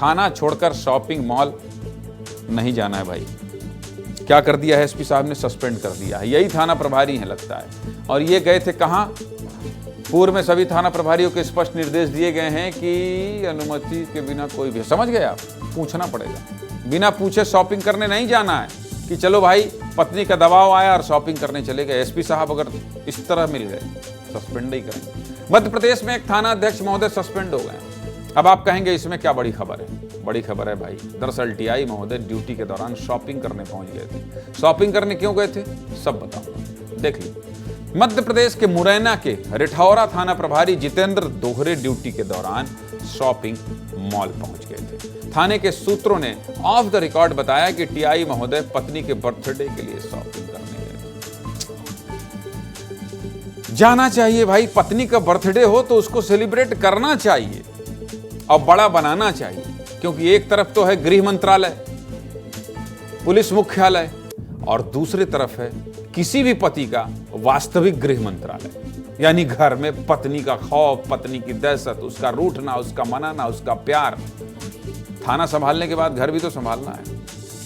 थाना छोड़कर shopping mall नहीं जाना है भाई। क्या कर दिया है एसपी साहब ने? सस्पेंड कर दिया है। यही थाना प्रभारी हैं लगता है। और ये गए थे कहाँ? पूर्व में सभी थाना प्रभारियों को स्पष्ट निर्देश दिए गए हैं कि अनुमति के बिना कोई भी, समझ गए आप, पूछना पड़ेगा। बिना पूछे शॉपिंग करने नहीं जाना है कि चलो भाई पत्नी का दबाव आया और शॉपिंग करने चले गए। एसपी साहब अगर इस तरह मिल गए सस्पेंड ही करेंगे। मध्य प्रदेश में एक थाना अध्यक्ष महोदय सस्पेंड हो गए। अब आप कहेंगे इसमें क्या बड़ी खबर है? बड़ी खबर है भाई। दरअसल टीआई महोदय ड्यूटी के दौरान शॉपिंग करने पहुंच गए थे। शॉपिंग करने क्यों गए थे सब बताऊंगा, देख लीजिए। मध्य प्रदेश के मुरैना के रिठौरा थाना प्रभारी जितेंद्र दोहरे ड्यूटी के दौरान शॉपिंग मॉल पहुंच गए थे। थाने के सूत्रों ने ऑफ द रिकॉर्ड बताया कि टीआई महोदय पत्नी के बर्थडे के लिए शॉपिंग करने गए थे। जाना चाहिए भाई, पत्नी का बर्थडे हो तो उसको सेलिब्रेट करना चाहिए और बड़ा बनाना चाहिए, क्योंकि एक तरफ तो है गृह मंत्रालय, पुलिस मुख्यालय, और दूसरी तरफ है किसी भी पति का वास्तविक गृह मंत्रालय, यानी घर में पत्नी का खौफ, पत्नी की दहशत, उसका रूठना, उसका मनाना, उसका प्यार। थाना संभालने के बाद घर भी तो संभालना है।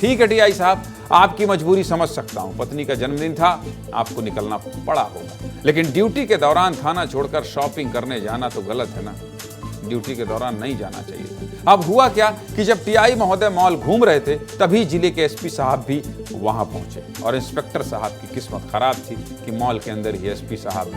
ठीक है टीआई साहब, आपकी मजबूरी समझ सकता हूं, पत्नी का जन्मदिन था, आपको निकलना पड़ा होगा, लेकिन ड्यूटी के दौरान थाना छोड़कर शॉपिंग करने जाना तो गलत है ना। ड्यूटी के दौरान नहीं जाना चाहिए। अब हुआ क्या कि जब टीआई महोदय मॉल घूम रहे थे तभी जिले के एसपी साहब भी वहां पहुंचे, और इंस्पेक्टर साहब की किस्मत खराब थी कि मॉल के अंदर ही एसपी साहब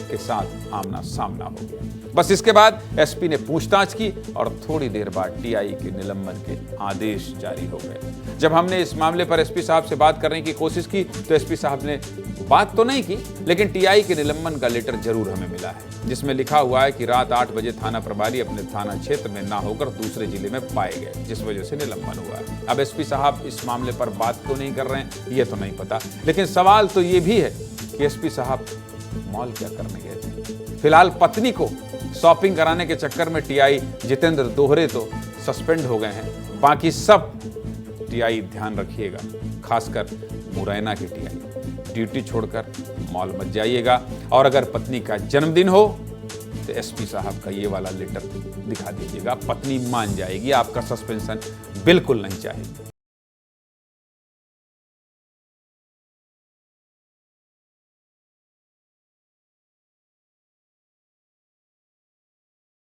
के साथ आमना सामना हो गया। बस इसके बाद एसपी ने पूछताछ की और थोड़ी देर बाद टीआई के निलंबन के आदेश जारी हो गए। जब हमने इस मामले पर एसपी साहब से बात करने की कोशिश की तो एसपी साहब ने बात तो नहीं की, लेकिन टीआई के निलंबन का लेटर जरूर हमें मिला है, जिसमें लिखा हुआ है कि रात 8 बजे थाना प्रभारी अपने थाना क्षेत्र में ना होकर दूसरे जिले में पाए गए, जिस वजह से निलंबन हुआ है। अब एसपी साहब इस मामले पर बात क्यों नहीं कर रहे हैं ये तो नहीं पता, लेकिन सवाल तो ये भी है कि एसपी साहब मॉल क्या करने गए थे। फिलहाल पत्नी को शॉपिंग कराने के चक्कर में टीआई जितेंद्र दोहरे तो सस्पेंड हो गए हैं। बाकी सब टीआई ध्यान रखिएगा, खासकर मुरैना के टीआई, ड्यूटी छोड़कर मॉल मत जाइएगा। और अगर पत्नी का जन्मदिन हो तो एसपी साहब का ये वाला लेटर दिखा दीजिएगा, पत्नी मान जाएगी, आपका सस्पेंशन बिल्कुल नहीं चाहिए।